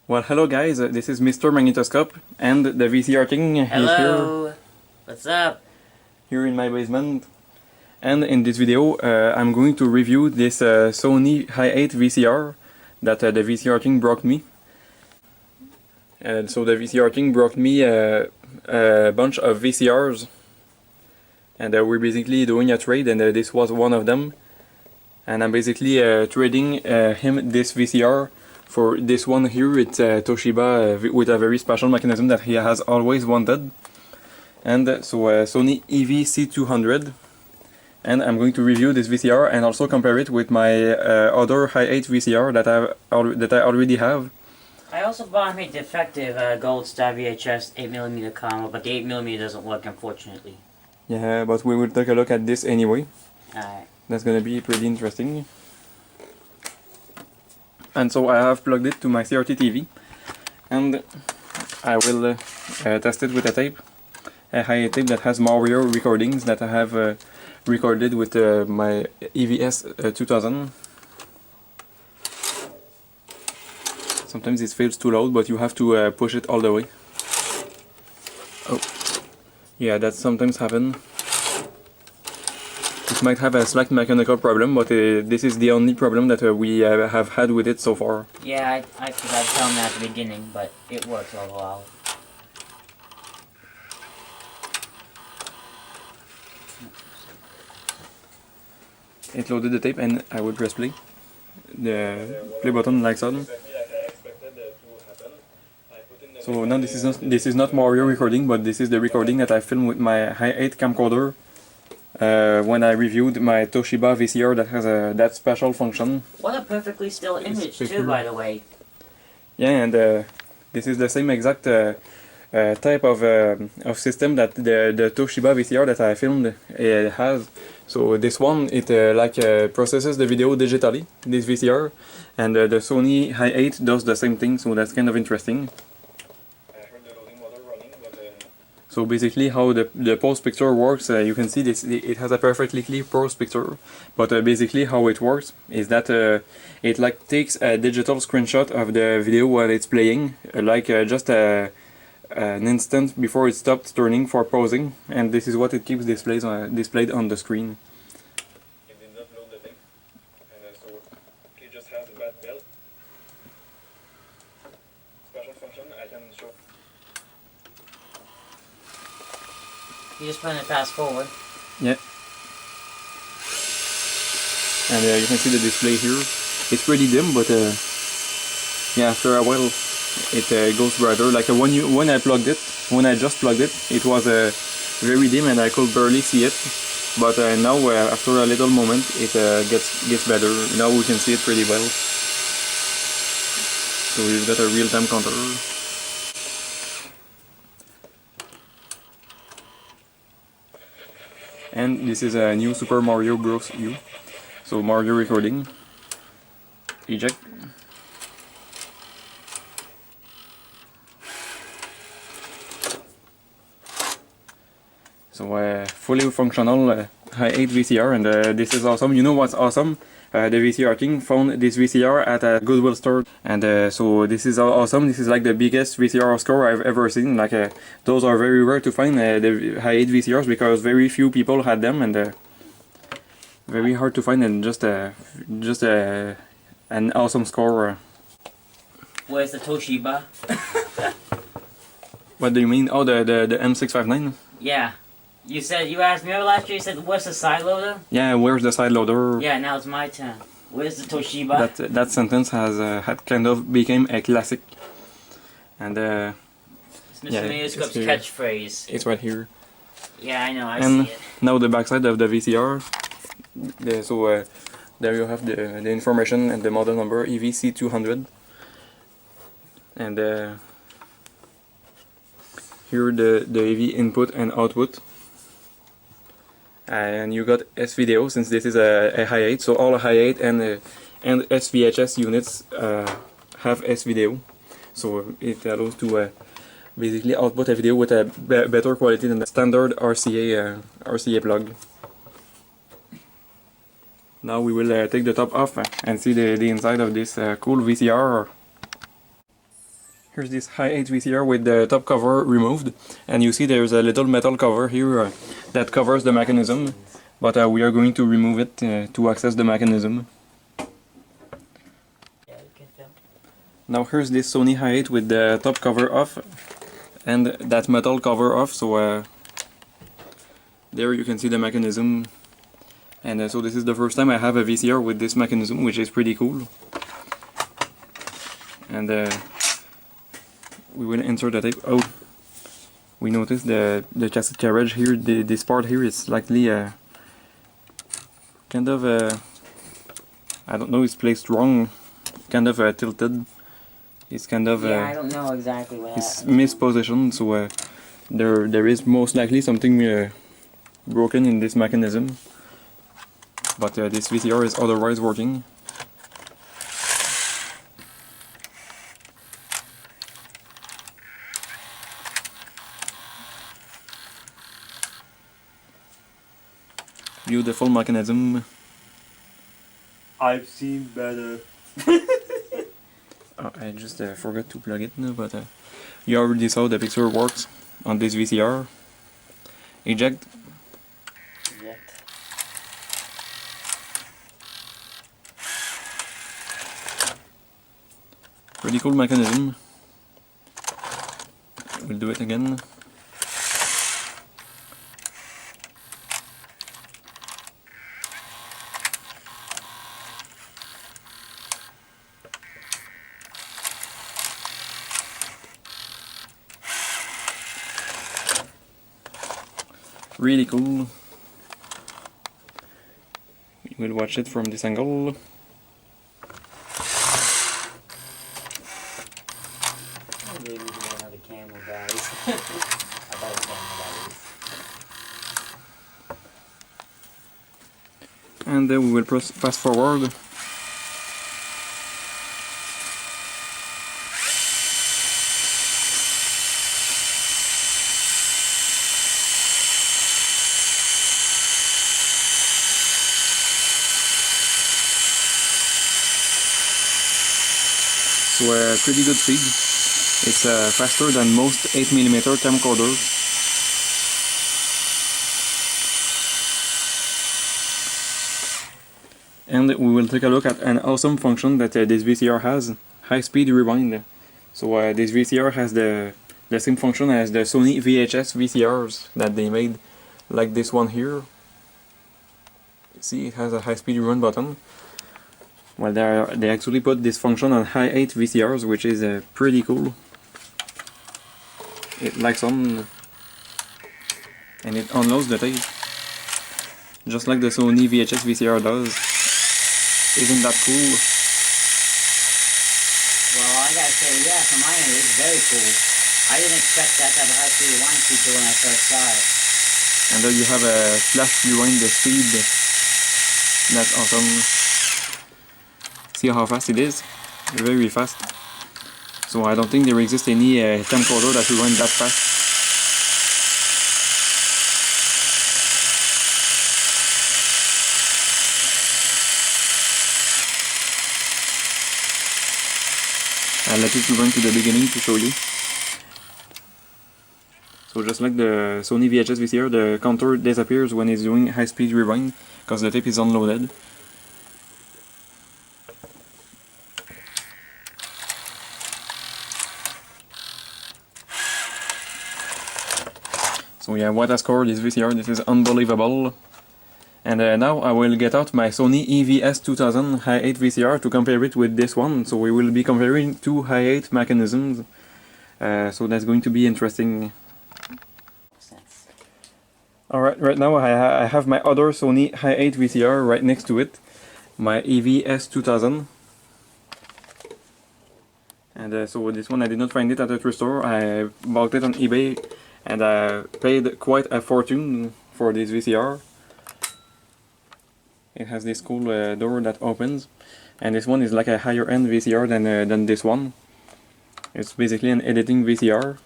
Well, hello guys, this is Mr. Magnetoscope and the VCR King. Hello! What's up? Here in my basement. And in this video, I'm going to review this Sony Hi8 VCR that the VCR King brought me. And so the VCR King brought me a bunch of VCRs. And we're basically doing a trade, and this was one of them. And I'm basically trading him this VCR for this one here. It's Toshiba with a very special mechanism that he has always wanted. And so Sony EV-C200. And I'm going to review this VCR and also compare it with my other Hi8 VCR that I already have. I also bought him a defective Gold Star VHS 8mm camera, but the 8mm doesn't work, unfortunately. Yeah, but we will take a look at this anyway. Alright. That's gonna be pretty interesting. And so I have plugged it to my CRT TV, and I will test it with a tape, a Hi8 tape that has Mario recordings that I have recorded with my EV-S2000. Sometimes it feels too loud, but you have to push it all the way. Oh, yeah, that sometimes happens. It might have a slight mechanical problem, but this is the only problem that we have had with it so far. Yeah, I forgot to tell him at the beginning, but it works overall. It loaded the tape and I will press play. The play button like so. So now this is not Mario recording, but this is the recording that I filmed with my Hi8 camcorder when I reviewed my Toshiba VCR that has that special function. What a perfectly still image too, by the way. Yeah, and this is the same exact type of system that the Toshiba VCR that I filmed has. So this one, it processes the video digitally, this VCR, and the Sony Hi8 does the same thing, so that's kind of interesting. So basically how the post picture works, you can see this, it has a perfectly clear post picture, but basically how it works is that it takes a digital screenshot of the video while it's playing, just an instant before it stopped turning for pausing, and this is what it keeps displayed on the screen. It did not load the tape, and so it just has a bad belt. Special function I can show. You just put it fast forward. Yeah. And you can see the display here. It's pretty dim, but yeah, after a while it goes brighter. Like when I just plugged it, it was very dim and I could barely see it. But now, after a little moment, it gets better. Now we can see it pretty well. So we've got a real-time counter. And this is a new Super Mario Bros. U. So Mario recording. Eject. So fully functional Hi8 VCR, and this is awesome. You know what's awesome? The VCR King found this VCR at a Goodwill store, and so this is awesome. This is like the biggest VCR score I've ever seen. Those are very rare to find, the Hi8 VCRs, because very few people had them, and very hard to find, and just an awesome score. Where's the Toshiba? What do you mean? Oh, the M659? Yeah. You asked me last year, you said, where's the side loader? Yeah, where's the side loader? Yeah, now it's my turn. Where's the Toshiba? That sentence had kind of became a classic, and It's Mr. Magnetoscope's catchphrase. It's right here. Yeah, I know, I And see it. now the backside of the VCR. So there you have the information and the model number, EV-C200, and here the AV input and output. And you got S-Video, since this is a Hi8, so all Hi8 and SVHS units have S-Video, so it allows to basically output a video with a better quality than the standard RCA plug. Now we will take the top off and see the inside of this cool VCR. Here's this Hi8 VCR with the top cover removed, and you see there's a little metal cover here that covers the mechanism, but we are going to remove it to access the mechanism. Now here's this Sony Hi8 with the top cover off and that metal cover off, so there you can see the mechanism. And so this is the first time I have a VCR with this mechanism, which is pretty cool. And we will insert the tape. Oh, we noticed the cassette carriage here, this part here is slightly kind of I don't know, it's placed wrong, kind of tilted. It's kind of yeah, I don't know exactly what it's mispositioned, so there is most likely something broken in this mechanism. But this VCR is otherwise working. Beautiful mechanism. I've seen better. Oh, I just forgot to plug it now, but you already saw the picture works on this VCR. Eject. Pretty cool mechanism. We'll do it again. Really cool. We'll watch it from this angle. Maybe we do another camera, guys. About a camera, that is. And then we will press fast forward. So pretty good speed. It's faster than most 8mm camcorders. And we will take a look at an awesome function that this VCR has, high-speed rewind. So this VCR has the same function as the Sony VHS VCRs that they made, like this one here. See, it has a high-speed rewind button. Well, they actually put this function on Hi8 VCRs, which is pretty cool. It lights on and it unloads the tape, just like the Sony VHS VCR does. Isn't that cool? Well, I gotta say, yeah, from my end, it's very cool. I didn't expect that to have a high-speed rewind feature when I first saw it. And then you have a flash rewind speed. That's awesome. See how fast it is? Very fast. So I don't think there exists any camcorder that rewind that fast. I'll let it rewind to the beginning to show you. So just like the Sony VHS VCR, the counter disappears when it's doing high-speed rewind because the tape is unloaded. So yeah, what a score this VCR, this is unbelievable. And now I will get out my Sony EV-S2000 Hi8 VCR to compare it with this one. So we will be comparing two Hi8 mechanisms. So that's going to be interesting. Alright, right now I have my other Sony Hi8 VCR right next to it. My EV-S2000. And so this one I did not find it at a thrift store. I bought it on eBay. And I paid quite a fortune for this VCR. It has this cool door that opens, and this one is like a higher end VCR than this one. It's basically an editing VCR,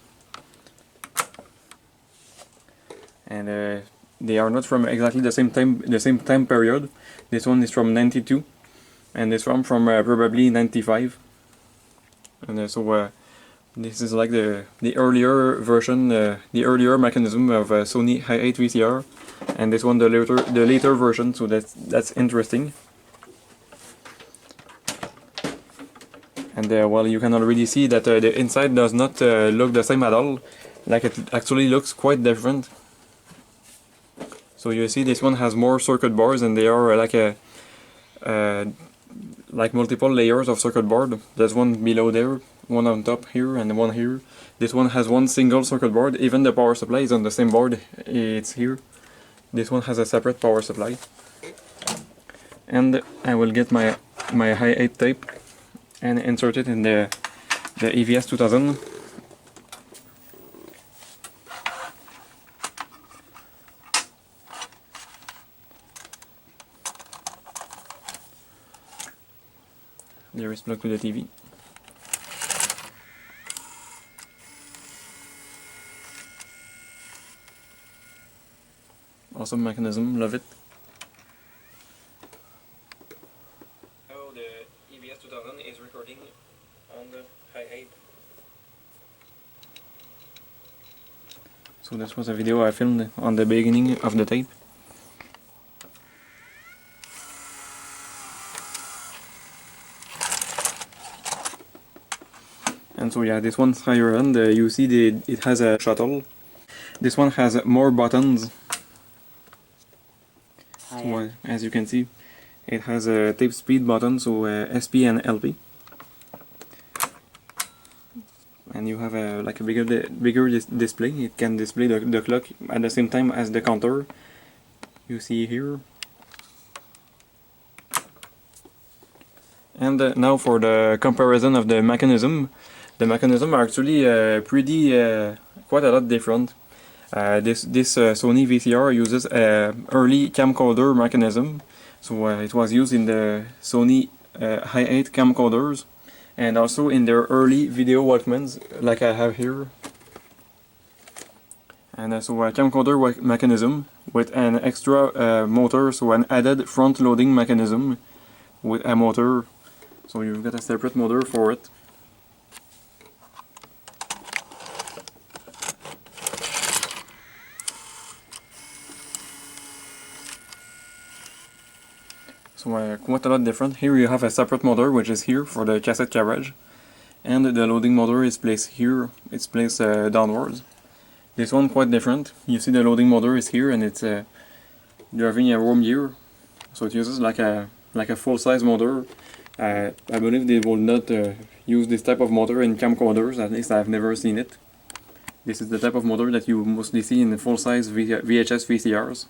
and they are not from exactly the same time period. This one is from '92, and this one from probably '95. And so This is like the earlier version, the earlier mechanism of Sony Hi8 VCR, and this one the later version. So that's interesting. And well, you can already see that the inside does not look the same at all. Like it actually looks quite different. So you see this one has more circuit boards, and they are like multiple layers of circuit board. There's one below there, one on top here, and one here. This one has one single circuit board. Even the power supply is on the same board. It's here. This one has a separate power supply. And I will get my Hi8 tape and insert it in the EV-S2000. There is plugged to the TV. Awesome mechanism, love it. Now the EV-S2000 is recording on the Hi8. So this was a video I filmed on the beginning of the tape. And so yeah, this one's higher end. You see it has a shuttle. This one has more buttons. So, as you can see, it has a tape speed button, so SP and LP. And you have a bigger display. It can display the clock at the same time as the counter. You see here. And now for the comparison of the mechanism. The mechanism are actually quite a lot different. This Sony VCR uses an early camcorder mechanism, so it was used in the Sony Hi8 camcorders, and also in their early video Walkmans, like I have here. And so a camcorder mechanism with an extra motor, so an added front-loading mechanism with a motor. So you've got a separate motor for it. So quite a lot different. Here you have a separate motor, which is here for the cassette carriage, and the loading motor is placed here. It's placed downwards. This one quite different. You see the loading motor is here, and it's driving a worm gear. So it uses like a full-size motor. I believe they will not use this type of motor in camcorders. At least I've never seen it. This is the type of motor that you mostly see in the full-size VHS VCRs.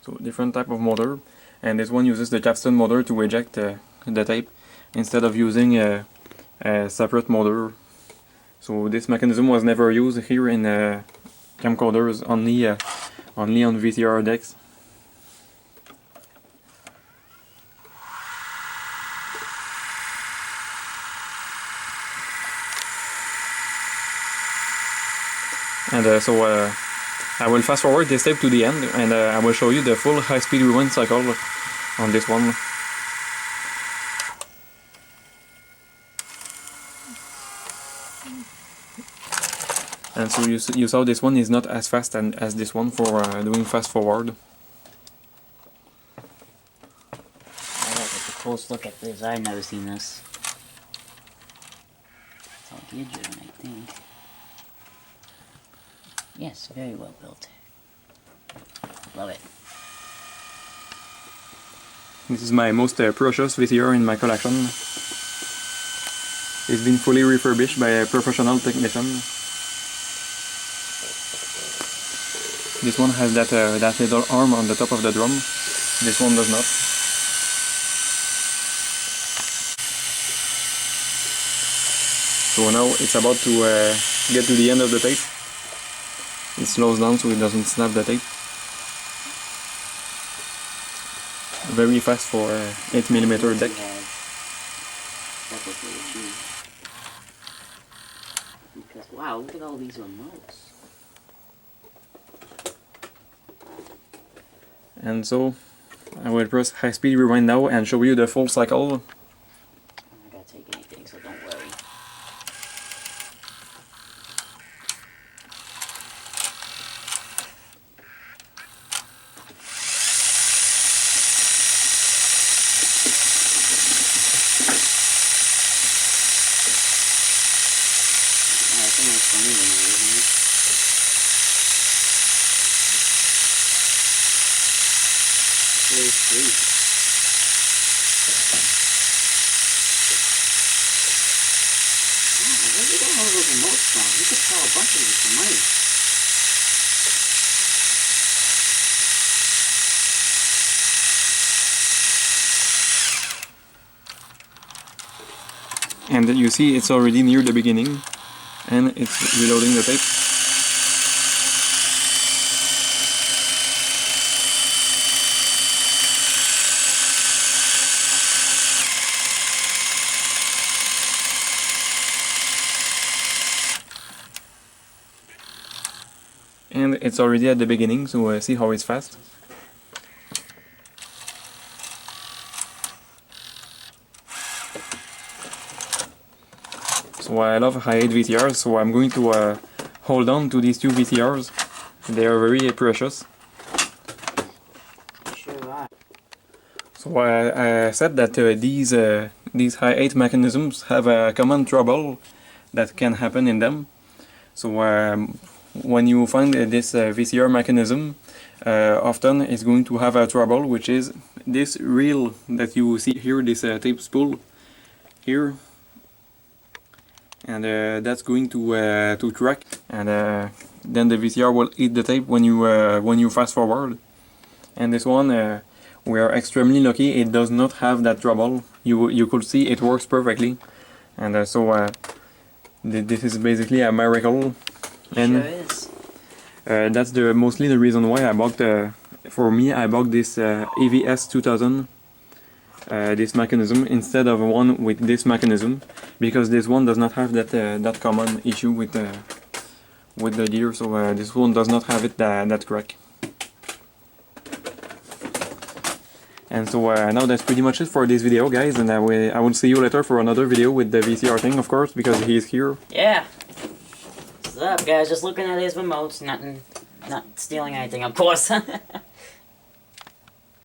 So different type of motor. And this one uses the capstan motor to eject the tape instead of using a separate motor. So this mechanism was never used here in camcorders, only on VCR decks. And I will fast forward this tape to the end, and I will show you the full high-speed rewind cycle on this one. And so you saw this one is not as fast as this one for doing fast forward. I gotta take a close look at this. I've never seen this. It's all digital, I think. Yes, very well built. Love it. This is my most precious VCR in my collection. It's been fully refurbished by a professional technician. This one has that little arm on the top of the drum. This one does not. So now it's about to get to the end of the tape. It slows down so it doesn't snap the tape. Very fast for 8mm deck. Because wow, look at all these remotes. And so I will press high-speed rewind now and show you the full cycle. I'm not gonna take anything, so don't worry. more funny than that, isn't it? Very sweet. Oh, where did you get all those remotes from? You could sell a bunch of these for money. And you see it's already near the beginning, and it's reloading the tape. And it's already at the beginning, so see how it's fast. So I love Hi8 VCRs, so I'm going to hold on to these two VCRs. They are very precious. Sure are. So I said that these Hi8 mechanisms have a common trouble that can happen in them. So when you find this VCR mechanism, often it's going to have a trouble, which is this reel that you see here, this tape spool here, and that's going to crack, and then the VCR will eat the tape when you fast forward. And this one, we are extremely lucky; it does not have that trouble. You could see it works perfectly, and so this is basically a miracle. And Sure is. that's mostly the reason why I bought I bought this EV-S2000 this mechanism instead of one with this mechanism, because this one does not have that common issue with the gear. So this one does not have that crack. And so now that's pretty much it for this video, guys, and I will see you later for another video with the VCR King, of course, because he's here. Yeah. What's up, guys? Just looking at his remotes, not stealing anything, of course.